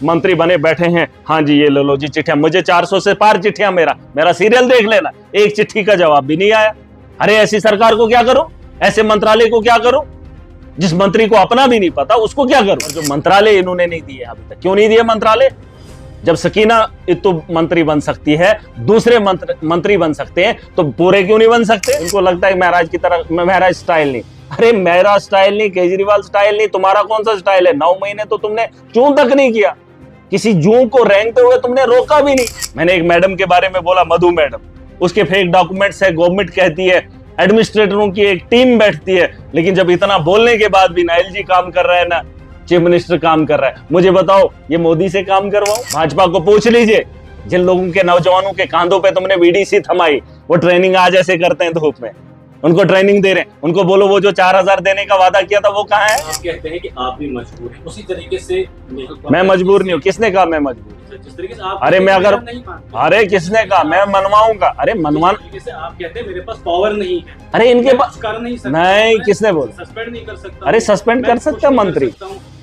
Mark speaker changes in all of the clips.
Speaker 1: मंत्री बने बैठे हैं, हाँ जी ये ले लो जी चिट्ठियां, मुझे 400 से पार चिट्ठियां, मेरा सीरियल देख लेना, एक चिट्ठी का जवाब भी नहीं आया। अरे ऐसी सरकार को क्या करूं, ऐसे मंत्रालय को क्या करूं, जिस मंत्री को अपना भी नहीं पता उसको क्या करूं। और जो मंत्रालय इन्होंने नहीं दिए अभी तक, क्यों नहीं दिए मंत्रालय? जब सकीना इत्तू मंत्री बन सकती है, दूसरे मंत्री बन सकते हैं, तो पूरे क्यों नहीं बन सकते? इनको लगता है महराज की तरह, महराज स्टाइल नहीं। अरे मेरा स्टाइल नहीं, केजरीवाल स्टाइल नहीं, तुम्हारा कौन सा स्टाइल है? 9 महीने तो तुमने चूं तक नहीं किया, किसी जू को रेंगते हुए तुमने रोका भी नहीं। मैंने एक मैडम के बारे में बोला, मधु मैडम, उसके फेक डॉक्यूमेंट्स है, गवर्नमेंट कहती है, एडमिनिस्ट्रेटरों की एक टीम बैठती है, लेकिन जब इतना बोलने के बाद भी ना एलजी काम कर रहा है ना चीफ मिनिस्टर काम कर रहा है, मुझे बताओ ये मोदी से काम करवाऊं? भाजपा को पूछ लीजिए, जिन लोगों के नौजवानों के कांधों पे तुमने वीडीसी थमाई, वो ट्रेनिंग आज ऐसे करते हैं धूप में, उनको ट्रेनिंग दे रहे हैं, उनको बोलो वो जो 4000 देने का वादा किया था वो कहाँ है?
Speaker 2: आप कहते हैं कि आप भी मजबूर हैं, उसी तरीके से
Speaker 1: मैं मजबूर नहीं हूँ। किसने कहा मैं मजबूर?
Speaker 2: जिस तरीके से आप,
Speaker 1: अरे मैं अगर, अरे किसने कहा मैं मनवाऊंगा? अरे मनवा,
Speaker 2: जैसे आप कहते हैं मेरे पास पावर नहीं है,
Speaker 1: अरे इनके पास
Speaker 2: कर नहीं सकता,
Speaker 1: नहीं, किसने बोला?
Speaker 2: सस्पेंड नहीं कर सकता।
Speaker 1: अरे सस्पेंड कर सकता मंत्री?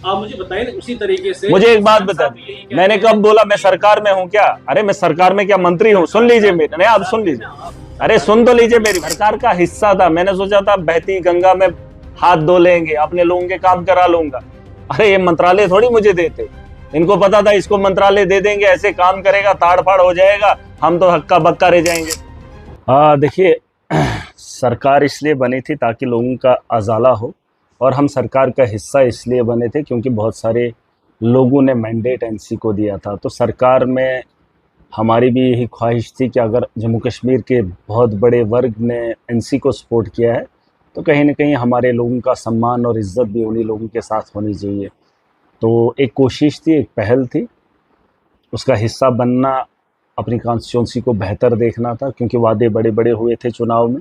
Speaker 2: आप मुझे बताइए उसी तरीके से।
Speaker 1: मुझे एक बात बता, मैंने कब बोला मैं सरकार में हूँ क्या? अरे मैं सरकार में क्या मंत्री हूँ? सुन लीजिए मेरे, नहीं आप सुन लीजिए, अरे सुन तो लीजिए, मेरी सरकार का हिस्सा था। मैंने सोचा था बहती गंगा में हाथ धो लेंगे, अपने लोगों के काम करा लूंगा। अरे ये मंत्रालय थोड़ी मुझे देते, इनको पता था इसको मंत्रालय दे देंगे, ऐसे काम करेगा, ताड़ फाड़ हो जाएगा, हम तो हक्का बक्का रह जाएंगे। देखिए सरकार इसलिए बनी थी ताकि लोगों का अजाला हो, और हम सरकार का हिस्सा इसलिए बने थे क्योंकि बहुत सारे लोगों ने मैंडेट एनसी को दिया था। तो सरकार में हमारी भी यही ख्वाहिश थी कि अगर जम्मू कश्मीर के बहुत बड़े वर्ग ने एनसी को सपोर्ट किया है, तो कहीं ना कहीं हमारे लोगों का सम्मान और इज़्ज़त भी उन्हीं लोगों के साथ होनी चाहिए। तो एक कोशिश थी, एक पहल थी, उसका हिस्सा बनना, अपनी कॉन्स्टिट्यूंसी को बेहतर देखना था, क्योंकि वादे बड़े बड़े हुए थे चुनाव में।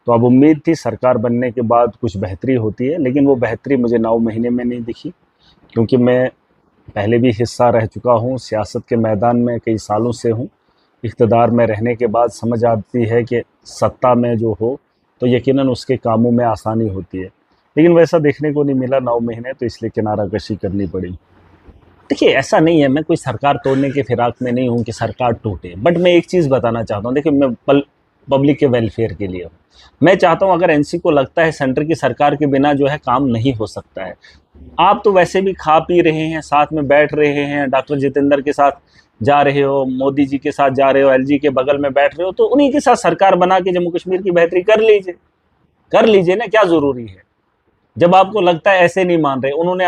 Speaker 1: तो अब उम्मीद थी सरकार बनने के बाद कुछ बेहतरी होती है, लेकिन वो बेहतरी मुझे 9 महीने में नहीं दिखी, क्योंकि मैं पहले भी हिस्सा रह चुका हूँ, सियासत के मैदान में कई सालों से हूँ। इक़्तिदार में रहने के बाद समझ आती है कि सत्ता में जो हो तो यकीनन उसके कामों में आसानी होती है, लेकिन वैसा देखने को नहीं मिला 9 महीने, तो इसलिए किनारा कशी करनी पड़ी। देखिए ऐसा नहीं है, मैं कोई सरकार तोड़ने के फिराक में नहीं हूँ कि सरकार टूटे, बट मैं एक चीज़ बताना चाहता हूँ। देखिए मैं पब्लिक के वेलफेयर के लिए हूँ। मैं चाहता हूँ अगर एनसी को लगता है सेंटर की सरकार के बिना जो है काम नहीं हो सकता है, आप तो वैसे भी खा पी रहे हैं, साथ में बैठ रहे हैं, डॉक्टर जितेंद्र के साथ जा रहे हो, मोदी जी के साथ जा रहे हो, एलजी के बगल में बैठ रहे हो, तो उन्हीं के साथ सरकार बना के जम्मू कश्मीर की बेहतरी कर लीजिए ना, क्या ज़रूरी है? जब आपको लगता है ऐसे नहीं मान रहे, उन्होंने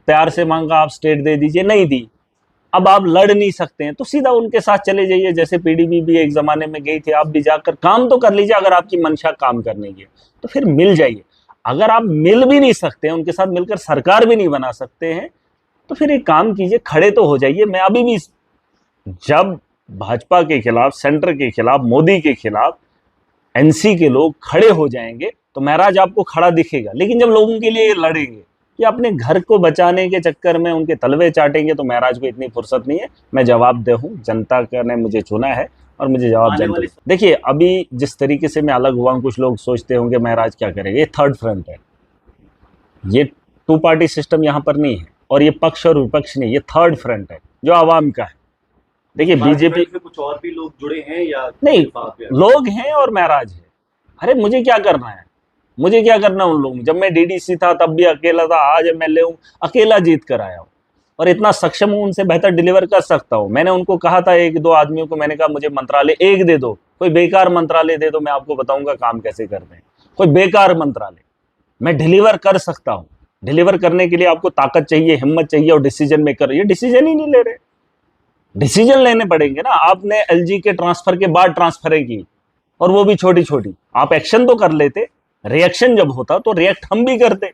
Speaker 1: प्यार से मांगा आप स्टेट दे दीजिए, नहीं दी, अब आप लड़ नहीं सकते हैं तो सीधा उनके साथ चले जाइए, जैसे पीडीपी भी एक ज़माने में गई थी, आप भी जाकर काम तो कर लीजिए। अगर आपकी मंशा काम करने की तो फिर मिल जाइए। अगर आप मिल भी नहीं सकते हैं, उनके साथ मिलकर सरकार भी नहीं बना सकते हैं, तो फिर एक काम कीजिए, खड़े तो हो जाइए। मैं अभी भी, जब भाजपा के खिलाफ, सेंटर के खिलाफ, मोदी के खिलाफ एनसी के लोग खड़े हो जाएंगे तो महराज आपको खड़ा दिखेगा, लेकिन जब लोगों के लिए लड़ेंगे या अपने घर को बचाने के चक्कर में उनके तलवे चाटेंगे, तो महराज को इतनी फुर्सत नहीं है। मैं जवाबदेह हूँ, जनता ने मुझे चुना है और मुझे जवाब जनता। देखिए अभी जिस तरीके से मैं अलग हुआ हूँ, कुछ लोग सोचते होंगे महराज क्या करेंगे, ये थर्ड फ्रंट है, ये 2 पार्टी सिस्टम यहाँ पर नहीं है, और ये पक्ष और विपक्ष नहीं, ये थर्ड फ्रंट है जो आवाम का है। देखिए बीजेपी में कुछ और भी लोग जुड़े हैं या नहीं? लोग हैं और महराज है। अरे मुझे क्या करना है, मुझे क्या करना उन लोगों? जब मैं डीडीसी था तब भी अकेला था, आज एमएलए हूँ, अकेला जीत कर आया हूँ, और इतना सक्षम हूँ, उनसे बेहतर डिलीवर कर सकता हूँ। मैंने उनको कहा था, 1-2 आदमियों को मैंने कहा मुझे मंत्रालय एक दे दो, कोई बेकार मंत्रालय दे दो, मैं आपको बताऊंगा काम कैसे करते हैं। कोई बेकार मंत्रालय, मैं डिलीवर कर सकता हूँ। डिलीवर करने के लिए आपको ताकत चाहिए, हिम्मत चाहिए और डिसीजन मेकर। ये डिसीजन ही नहीं ले रहे, डिसीजन लेने पड़ेंगे ना। आपने एलजी के ट्रांसफर के बाद ट्रांसफरें की, और वो भी छोटी छोटी। आप एक्शन तो कर लेते, रिएक्शन जब होता तो रिएक्ट हम भी करते,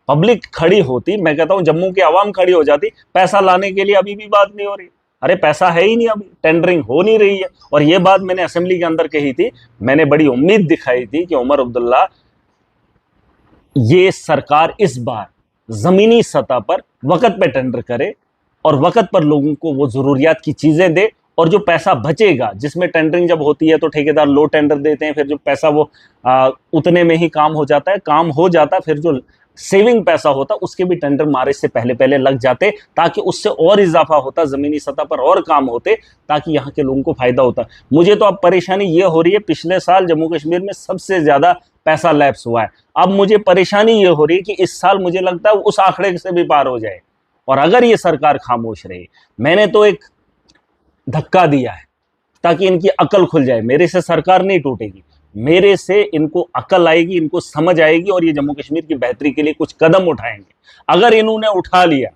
Speaker 1: पब्लिक खड़ी होती, मैं कहता हूं जम्मू की आवाम खड़ी हो जाती। पैसा लाने के लिए अभी भी बात नहीं हो रही, अरे पैसा है ही नहीं, अभी टेंडरिंग हो नहीं रही है। और ये बात मैंने असेंबली के अंदर कही थी, मैंने बड़ी उम्मीद दिखाई थी कि उमर अब्दुल्ला, ये सरकार इस बार जमीनी सतह पर वक्त पे टेंडर करे और वक्त पर लोगों को वो जरूरियात की चीजें दे, और जो पैसा बचेगा, जिसमें टेंडरिंग जब होती है तो ठेकेदार लो टेंडर देते हैं, फिर जो पैसा वो उतने में ही काम हो जाता है, काम हो जाता है, फिर जो सेविंग पैसा होता उसके भी टेंडर मारे से पहले पहले लग जाते, ताकि उससे और इजाफा होता, जमीनी सतह पर और काम होते, ताकि यहाँ के लोगों को फायदा होता। मुझे तो अब परेशानी ये हो रही है, पिछले साल जम्मू कश्मीर में सबसे ज्यादा पैसा लैप्स हुआ है, अब मुझे परेशानी ये हो रही है कि इस साल मुझे लगता है उस आंकड़े से भी पार हो जाए। और अगर ये सरकार खामोश रही, मैंने तो एक धक्का दिया है ताकि इनकी अकल खुल जाए। मेरे से सरकार नहीं टूटेगी, मेरे से इनको अकल आएगी, इनको समझ आएगी और ये जम्मू कश्मीर की बेहतरी के लिए कुछ कदम उठाएंगे। अगर इन्होंने उठा लिया,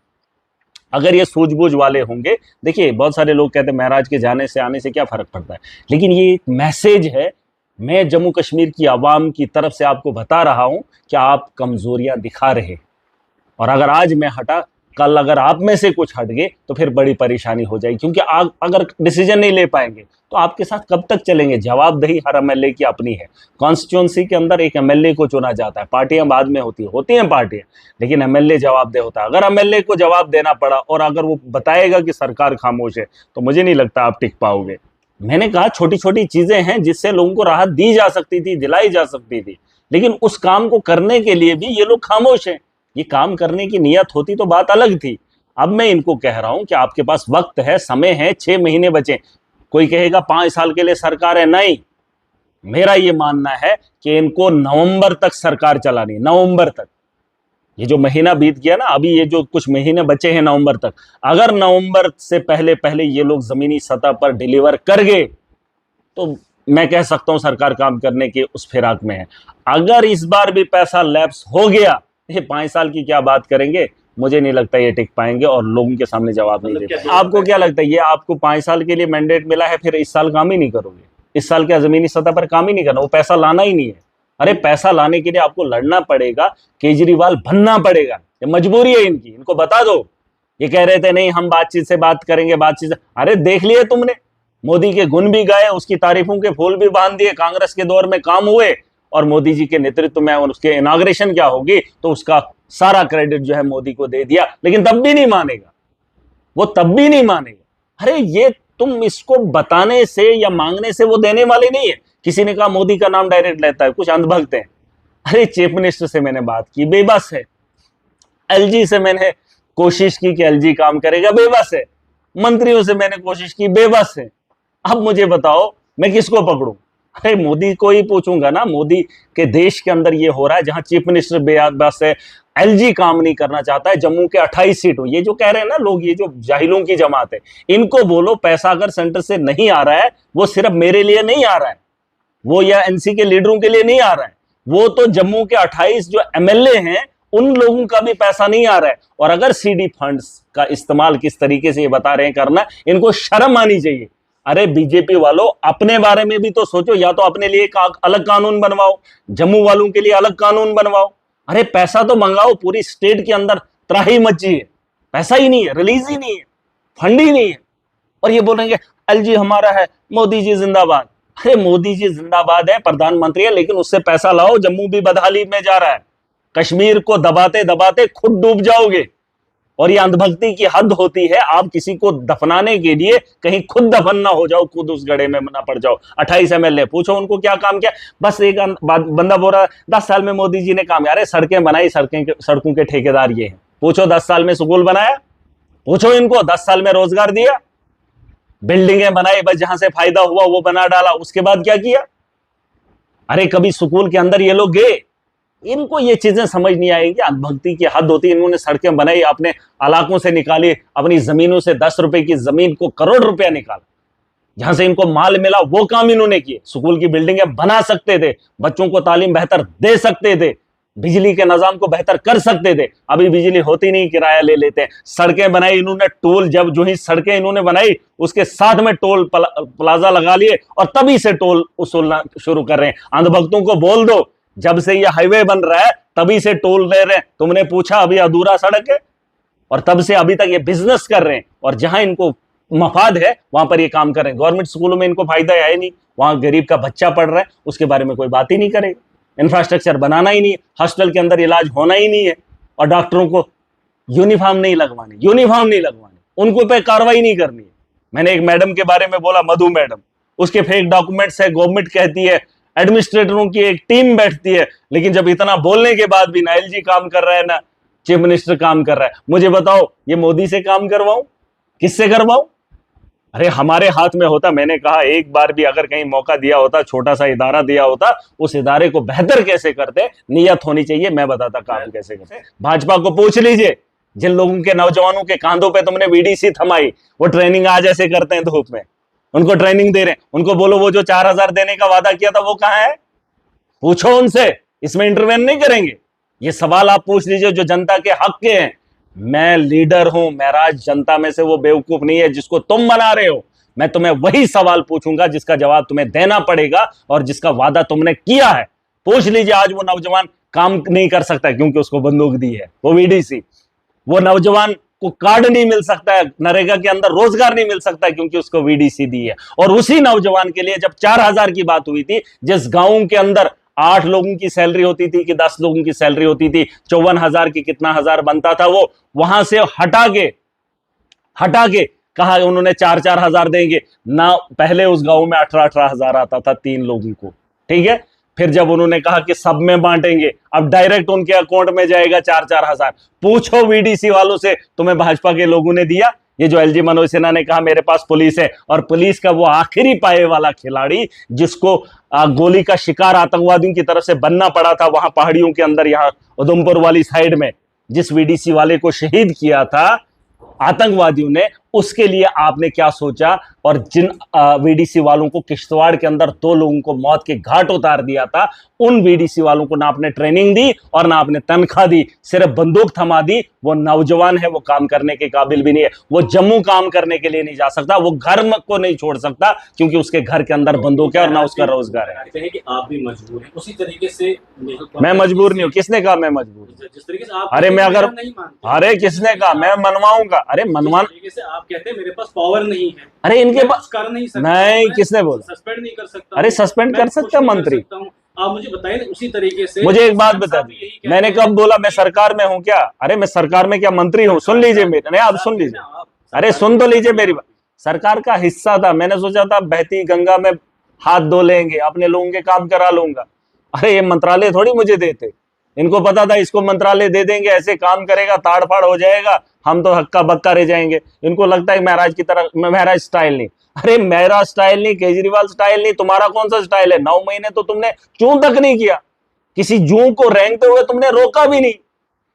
Speaker 1: अगर ये सूझबूझ वाले होंगे, देखिए बहुत सारे लोग कहते हैं महराज के जाने से आने से क्या फर्क पड़ता है, लेकिन ये एक मैसेज है। मैं जम्मू कश्मीर की आवाम की तरफ से आपको बता रहा हूं कि आप कमजोरियां दिखा रहे, और अगर आज मैं हटा, कल अगर आप में से कुछ हट गए तो फिर बड़ी परेशानी हो जाएगी, क्योंकि अगर डिसीजन नहीं ले पाएंगे तो आपके साथ कब तक चलेंगे। जवाबदेही हर एमएलए की अपनी है। कॉन्स्टिट्यूंसी के अंदर एक एमएलए को चुना जाता है, पार्टियां बाद में होती हैं पार्टियां, लेकिन एमएलए जवाबदेह होता है। अगर एमएलए को जवाब देना पड़ा और अगर वो बताएगा कि सरकार खामोश है, तो मुझे नहीं लगता आप टिक पाओगे। मैंने कहा छोटी छोटी चीजें हैं जिससे लोगों को राहत दी जा सकती थी, दिलाई जा सकती थी, लेकिन उस काम को करने के लिए भी ये लोग खामोश हैं। ये काम करने की नियत होती तो बात अलग थी। अब मैं इनको कह रहा हूं कि आपके पास वक्त है, समय है, 6 महीने बचे। कोई कहेगा 5 साल के लिए सरकार है, नहीं, मेरा ये मानना है कि इनको नवंबर तक सरकार चलानी, नवंबर तक। ये जो महीना बीत गया ना, अभी ये जो कुछ महीने बचे हैं नवंबर तक, अगर नवंबर से पहले पहले ये लोग जमीनी सतह पर डिलीवर कर गए तो मैं कह सकता हूं सरकार काम करने के उस फिराक में है। अगर इस बार भी पैसा लैप्स हो गया, ये 5 साल की क्या बात करेंगे, मुझे नहीं लगता ये टिक पाएंगे और लोगों के सामने जवाब नहीं दे पाएंगे। आपको क्या लगता है, ये आपको 5 साल के लिए मैंडेट मिला है, फिर इस साल काम ही नहीं करोगे? इस साल क्या जमीनी सतह पर काम ही नहीं करना? वो पैसा लाना ही नहीं है। अरे पैसा लाने के लिए आपको लड़ना पड़ेगा, केजरीवाल बनना पड़ेगा, ये मजबूरी है इनकी, इनको बता दो। ये कह रहे थे नहीं हम बातचीत से बात करेंगे, बातचीत से, अरे देख लिए तुमने, मोदी के गुण भी गाए, उसकी तारीफों के फूल भी बांध दिए, कांग्रेस के दौर में काम हुए, और मोदी जी के नेतृत्व में उसके इनॉग्रेशन क्या होगी तो उसका सारा क्रेडिट जो है मोदी को दे दिया, लेकिन तब भी नहीं मानेगा, वो तब भी नहीं मानेगा। अरे ये तुम इसको बताने से या मांगने से वो देने वाले नहीं है। किसी ने कहा मोदी का नाम डायरेक्ट लेता है, कुछ अंधभक्त हैं। अरे चीफ मिनिस्टर से मैंने बात की, बेबस है। एलजी से मैंने कोशिश की कि एलजी काम करेगा, बेबस है। मंत्रियों से मैंने कोशिश की, बेबस है। अब मुझे बताओ मैं किसको पकड़ूं? अरे मोदी को ही पूछूंगा ना। मोदी के देश के अंदर ये हो रहा है जहां चीफ मिनिस्टर बेबस है, एलजी काम नहीं करना चाहता है, जम्मू के 28 सीटों, ये जो कह रहे हैं ना लोग, ये जो जाहिलों की जमात है, इनको बोलो पैसा अगर सेंटर से नहीं आ रहा है, वो सिर्फ मेरे लिए नहीं आ रहा है, वो या एनसी के लीडरों के लिए नहीं आ रहा है, वो तो जम्मू के 28 जो एमएलए हैं उन लोगों का भी पैसा नहीं आ रहा है। और अगर सीडी फंड्स का इस्तेमाल किस तरीके से ये बता रहे हैं करना, इनको शर्म आनी चाहिए। अरे बीजेपी वालों, अपने बारे में भी तो सोचो, या तो अपने लिए एक अलग कानून बनवाओ, जम्मू वालों के लिए अलग कानून बनवाओ। अरे पैसा तो मंगाओ, पूरी स्टेट के अंदर त्राही मची है, पैसा ही नहीं है, रिलीज ही नहीं है, फंड ही नहीं है, और ये बोलेंगे एलजी हमारा है, मोदी जी जिंदाबाद। अरे मोदी जी जिंदाबाद है, प्रधानमंत्री है, लेकिन उससे पैसा लाओ। जम्मू भी बदहाली में जा रहा है, कश्मीर को दबाते दबाते खुद डूब जाओगे। और ये अंधभक्ति की हद होती है, आप किसी को दफनाने के लिए कहीं खुद दफन ना हो जाओ, खुद उस गड्ढे में ना पड़ जाओ। 28 एमएलए, पूछो उनको क्या काम किया। बस एक बंदा बोल रहा है 10 साल में मोदी जी ने काम किया। अरे सड़कें बनाई, सड़कों के ठेकेदार ये हैं। पूछो 10 साल में स्कूल बनाया? पूछो इनको 10 साल में रोजगार दिया? बिल्डिंगें बनाई, बस जहां से फायदा हुआ वो बना डाला, उसके बाद क्या किया? अरे कभी स्कूल के अंदर ये लोग गए? इनको ये चीजें समझ नहीं आएगी, अंधभक्ति की हद होती है। इन्होंने सड़कें बनाई, अपने इलाकों से निकाली, अपनी जमीनों से 10 रुपए की जमीन को करोड़ रुपया निकाला, जहां से इनको माल मिला वो काम इन्होंने किए। स्कूल की बिल्डिंगें बना सकते थे, बच्चों को तालीम बेहतर दे सकते थे, बिजली के निजाम को बेहतर कर सकते थे। अभी बिजली होती नहीं, किराया ले लेते हैं। सड़कें बनाई इन्होंने, टोल, जब जो ही सड़कें इन्होंने बनाई उसके साथ में टोल प्लाजा लगा लिए और तभी से टोल वसूलना शुरू कर रहे हैं। अंधभक्तों को बोल दो, जब से ये हाईवे बन रहा है तभी से टोल ले रहे हैं। तुमने पूछा अभी अधूरा सड़क है, और तब से अभी तक ये बिजनेस कर रहे हैं, और जहां इनको मफाद है वहां पर ये काम कर रहे हैं। गवर्नमेंट स्कूलों में इनको फायदा है नहीं, वहां गरीब का बच्चा पढ़ रहा है, उसके बारे में कोई बात ही नहीं करेगा। इंफ्रास्ट्रक्चर बनाना ही नहीं है, हॉस्टल के अंदर इलाज होना ही नहीं है, और डॉक्टरों को यूनिफॉर्म नहीं लगवानी, उनको पे कार्रवाई नहीं करनी है। मैंने एक मैडम के बारे में बोला, मधु मैडम, उसके फेक डॉक्यूमेंट्स है, गवर्नमेंट कहती है एडमिनिस्ट्रेटरों की एक टीम बैठती है, लेकिन जब इतना बोलने के बाद भी ना एलजी काम कर रहा है ना चीफ मिनिस्टर काम कर रहा है। मुझे बताओ, ये मोदी से काम करवाऊं, किससे करवाऊं? अरे हमारे हाथ में होता, मैंने कहा एक बार भी अगर कहीं मौका दिया होता, छोटा सा इदारा दिया होता, उस इदारे को बेहतर कैसे करते, नियत होनी चाहिए, मैं बताता काम कैसे करते। भाजपा को पूछ लीजिए, जिन लोगों के नौजवानों के कांधों पे तुमने वीडीसी थमाई, वो ट्रेनिंग आज ऐसे करते हैं धूप में, उनको ट्रेनिंग दे रहे हैं। उनको बोलो वो जो 4,000 देने का वादा किया था वो कहां है, पूछो उनसे। इसमें इंटरवेन नहीं करेंगे। ये सवाल आप पूछ लीजिए जो जनता के हक के हैं। मैं लीडर हूं, महराज जनता में से वो बेवकूफ नहीं है जिसको तुम बना रहे हो। मैं तुम्हें वही सवाल पूछूंगा जिसका जवाब तुम्हें देना पड़ेगा और जिसका वादा तुमने किया है। पूछ लीजिए, आज वो नौजवान काम नहीं कर सकता क्योंकि उसको बंदूक दी है, वो वीडीसी। वो नौजवान को कार्ड नहीं मिल सकता है, नरेगा के अंदर रोजगार नहीं मिल सकता है क्योंकि उसको वीडीसी दी है। और उसी नौजवान के लिए जब 4,000 की बात हुई थी, जिस गांव के अंदर 8 लोगों की सैलरी होती थी कि 10 लोगों की सैलरी होती थी, 54,000 की कितना हजार बनता था, वो वहां से हटा के कहा उन्होंने 4-4 हजार देंगे ना। पहले उस गांव में 18-18 हजार आता था 3 लोगों को, ठीक है। फिर जब उन्होंने कहा कि सब में बांटेंगे, अब डायरेक्ट उनके अकाउंट में जाएगा 4-4 हजार। पूछो वीडीसी वालों से, तुम्हें भाजपा के लोगों ने दिया? ये जो एलजी मनोज सिन्हा ने कहा मेरे पास पुलिस है, और पुलिस का वो आखिरी पाए वाला खिलाड़ी जिसको गोली का शिकार आतंकवादियों की तरफ से बनना पड़ा था वहां पहाड़ियों के अंदर, यहां उधमपुर वाली साइड में, जिस वीडीसी वाले को शहीद किया था आतंकवादियों ने, उसके लिए आपने क्या सोचा? और जिन वीडीसी वालों को किश्तवाड़ के अंदर 2 लोगों को मौत के घाट उतार दिया था, उन वीडीसी वालों को ना आपने ट्रेनिंग दी और ना आपने तनख्वाह दी, सिर्फ बंदूक थमा दी। वो नौजवान है, वो काम करने के काबिल भी नहीं है। वो जम्मू काम करने के लिए नहीं जा सकता, वो घर को नहीं छोड़ सकता क्योंकि उसके घर के अंदर बंदूक है और ना उसका रोजगार है।
Speaker 2: कि आप भी मजबूर हैं उसी तरीके से।
Speaker 1: मैं मजबूर नहीं हूं। किसने कहा मैं मजबूर?
Speaker 2: जिस तरीके से आप,
Speaker 1: अरे मैं अगर
Speaker 2: नहीं मानते,
Speaker 1: अरे किसने कहा मैं मनवाऊंगा? अरे मनवा,
Speaker 2: तरीके से आप कहते हैं मेरे पास पावर नहीं है,
Speaker 1: अरे इनके पास
Speaker 2: कर नहीं सकता,
Speaker 1: नहीं, किसने बोला?
Speaker 2: सस्पेंड नहीं कर सकता।
Speaker 1: अरे सस्पेंड कर सकता मंत्री।
Speaker 2: आप मुझे बताइए उसी तरीके से।
Speaker 1: मुझे एक बात बता दी, मैंने कब बोला मैं सरकार में हूं क्या? अरे मैं सरकार में क्या मंत्री हूं? सुन लीजिए मेरे, नहीं आप सुन लीजिए, अरे सुन तो लीजिए मेरी बात। सरकार का हिस्सा था, मैंने सोचा था बहती गंगा में हाथ धो लेंगे, अपने लोगों के काम करा लूंगा। अरे ये मंत्रालय थोड़ी मुझे देते, इनको पता था इसको मंत्रालय दे देंगे, ऐसे काम करेगा, ताड़ फाड़ हो जाएगा, हम तो हक्का बक्का रह जाएंगे। इनको लगता है महाराज की तरह, महाराज स्टाइल नहीं। अरे मेरा स्टाइल नहीं, केजरीवाल स्टाइल नहीं, तुम्हारा कौन सा स्टाइल है? 9 महीने तो तुमने चूं तक नहीं किया, किसी जू को रेंगते हुए तुमने रोका भी नहीं,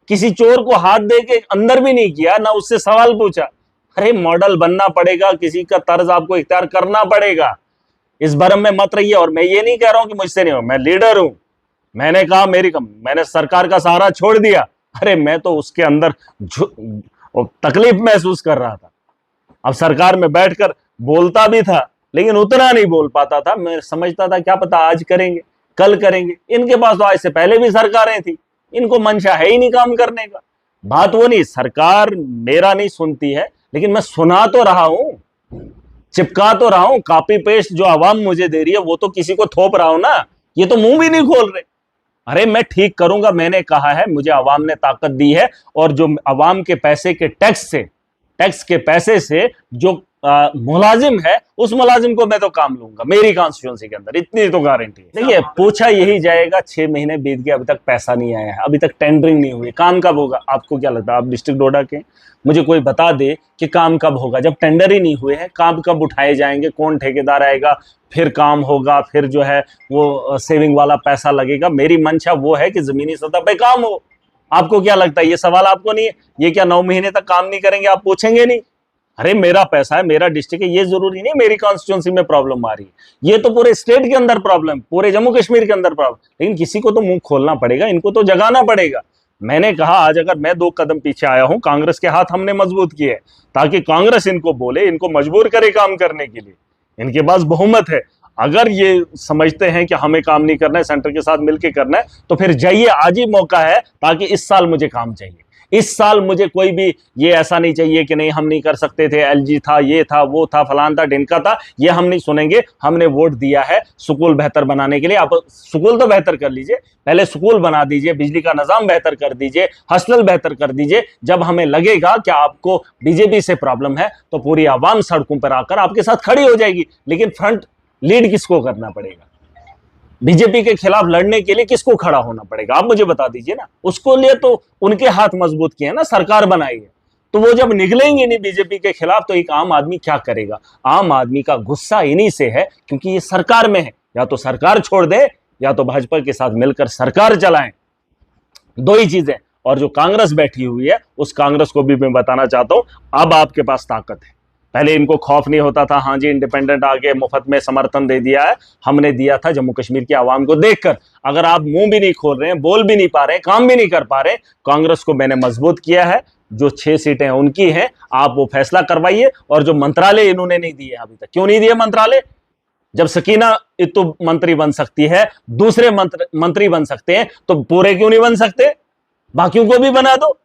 Speaker 1: किसी चोर को हाथ दे के अंदर भी नहीं किया, ना उससे सवाल पूछा। अरे मॉडल बनना पड़ेगा, किसी का तर्ज आपको इख्तियार करना पड़ेगा। इस भरम में मत रहिए। और मैं ये नहीं कह रहा हूं कि मुझसे नहीं हो, मैं लीडर हूं। मैंने कहा मैंने सरकार का सहारा छोड़ दिया। अरे मैं तो उसके अंदर तकलीफ महसूस कर रहा था। अब सरकार में बैठकर बोलता भी था लेकिन उतना नहीं बोल पाता था। मैं समझता था क्या पता आज करेंगे, कल करेंगे। इनके पास तो आज से पहले भी सरकारें थी, इनको मंशा है ही नहीं काम करने का। बात वो नहीं, सरकार मेरा नहीं सुनती है, लेकिन मैं सुना तो रहा हूं, चिपका तो रहा हूं। कॉपी पेस्ट जो आवाम मुझे दे रही है वो तो किसी को थोप रहा हूं ना, ये तो मुंह भी नहीं खोल रहे। अरे मैं ठीक करूंगा, मैंने कहा है, मुझे आवाम ने ताकत दी है। और जो आवाम के पैसे के टैक्स के पैसे से जो मुलाजिम है, उस मुलाजिम को मैं तो काम लूंगा मेरी कॉन्स्टिट्यूंसी के अंदर, इतनी तो गारंटी है। देखिए पूछा यही जाएगा, 6 महीने बीत गए, अभी तक पैसा नहीं आया है, अभी तक टेंडरिंग नहीं हुई। काम कब होगा? आपको क्या लगता है? आप डिस्ट्रिक्ट डोडा के, मुझे कोई बता दे कि काम कब होगा? जब टेंडर ही नहीं हुए हैं, काम कब उठाए जाएंगे? कौन ठेकेदार आएगा? फिर काम होगा, फिर जो है वो सेविंग वाला पैसा लगेगा। मेरी मंशा वो है कि जमीनी सतह पे काम हो। आपको क्या लगता है? ये सवाल आपको नहीं है? ये क्या 9 महीने तक काम नहीं करेंगे? आप पूछेंगे नहीं? अरे मेरा पैसा है, मेरा डिस्ट्रिक्ट है, ये जरूरी नहीं मेरी कॉन्स्टिट्यूंसी में प्रॉब्लम आ रही है। ये तो पूरे स्टेट के अंदर प्रॉब्लम, पूरे जम्मू कश्मीर के अंदर प्रॉब्लम। लेकिन किसी को तो मुंह खोलना पड़ेगा, इनको तो जगाना पड़ेगा। मैंने कहा आज अगर मैं 2 कदम पीछे आया हूं, कांग्रेस के हाथ हमने मजबूत किए ताकि कांग्रेस इनको बोले, इनको मजबूर करे काम करने के लिए। इनके पास बहुमत है। अगर ये समझते हैं कि हमें काम नहीं करना है, सेंटर के साथ मिलकर करना है, तो फिर जाइए, आज ही मौका है। ताकि इस साल मुझे काम चाहिए, इस साल मुझे कोई भी ये ऐसा नहीं चाहिए कि नहीं हम नहीं कर सकते थे, एलजी था, ये था, वो था, फलान था, ढिनका था, ये हम नहीं सुनेंगे। हमने वोट दिया है स्कूल बेहतर बनाने के लिए। आप स्कूल तो बेहतर कर लीजिए, पहले स्कूल बना दीजिए, बिजली का निजाम बेहतर कर दीजिए, हॉस्टल बेहतर कर दीजिए। जब हमें लगेगा कि आपको बीजेपी से प्रॉब्लम है तो पूरी आवाम सड़कों पर आकर आपके साथ खड़ी हो जाएगी। लेकिन फ्रंट लीड किसको करना पड़ेगा? बीजेपी के खिलाफ लड़ने के लिए किसको खड़ा होना पड़ेगा, आप मुझे बता दीजिए ना। उसको लिए तो उनके हाथ मजबूत किए ना, सरकार बनाई है। तो वो जब निकलेंगे नहीं बीजेपी के खिलाफ तो एक आम आदमी क्या करेगा? आम आदमी का गुस्सा इन्हीं से है क्योंकि ये सरकार में है। या तो सरकार छोड़ दे या तो भाजपा के साथ मिलकर सरकार चलाएं, दो ही चीजें। और जो कांग्रेस बैठी हुई है उस कांग्रेस को भी मैं बताना चाहता हूं, अब आपके पास ताकत है। पहले इनको खौफ नहीं होता था, हाँ जी इंडिपेंडेंट आगे मुफ्त में समर्थन दे दिया है, हमने दिया था जम्मू कश्मीर की आवाम को देखकर। अगर आप मुंह भी नहीं खोल रहे हैं, बोल भी नहीं पा रहे हैं, काम भी नहीं कर पा रहे, कांग्रेस को मैंने मजबूत किया है। जो 6 सीटें उनकी हैं, आप वो फैसला करवाइए। और जो मंत्रालय इन्होंने नहीं दिए अभी तक, क्यों नहीं दिए मंत्रालय? जब सकीना इत्तू मंत्री बन सकती है, दूसरे मंत्री बन सकते हैं, तो पूरे क्यों नहीं बन सकते? बाकियों को भी बना दो।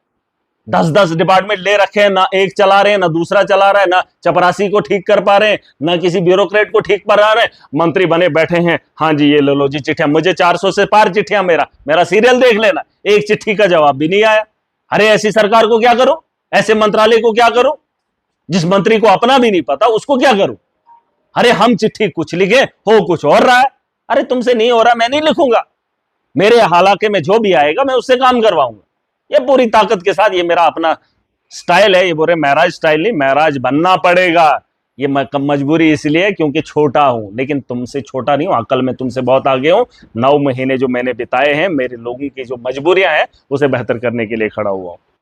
Speaker 1: 10-10 डिपार्टमेंट ले रखे हैं, ना एक चला रहे हैं, ना दूसरा चला रहा है, ना चपरासी को ठीक कर पा रहे हैं, ना किसी ब्यूरोक्रेट को ठीक कर रहे हैं। मंत्री बने बैठे हैं, हाँ जी ये ले लो जी चिट्ठियां, मुझे 400 से पार चिट्ठियां, मेरा सीरियल देख लेना, एक चिट्ठी का जवाब भी नहीं आया। अरे ऐसी सरकार को क्या करूं? ऐसे मंत्रालय को क्या करूं? जिस मंत्री को अपना भी नहीं पता उसको क्या करूं? अरे हम चिट्ठी कुछ लिखे, हो कुछ और रहा है। अरे तुमसे नहीं हो रहा, मैं नहीं लिखूंगा, मेरे हालाके में जो भी आएगा मैं उससे काम करवाऊंगा। ये पूरी ताकत के साथ, ये मेरा अपना स्टाइल है। ये बोले महराज स्टाइल नहीं, महराज बनना पड़ेगा। ये मजबूरी इसलिए क्योंकि छोटा हूं, लेकिन तुमसे छोटा नहीं हूं, अकल में तुमसे बहुत आगे हूं। 9 महीने जो मैंने बिताए हैं, मेरे लोगों की जो मजबूरियां हैं उसे बेहतर करने के लिए खड़ा हुआ हूं।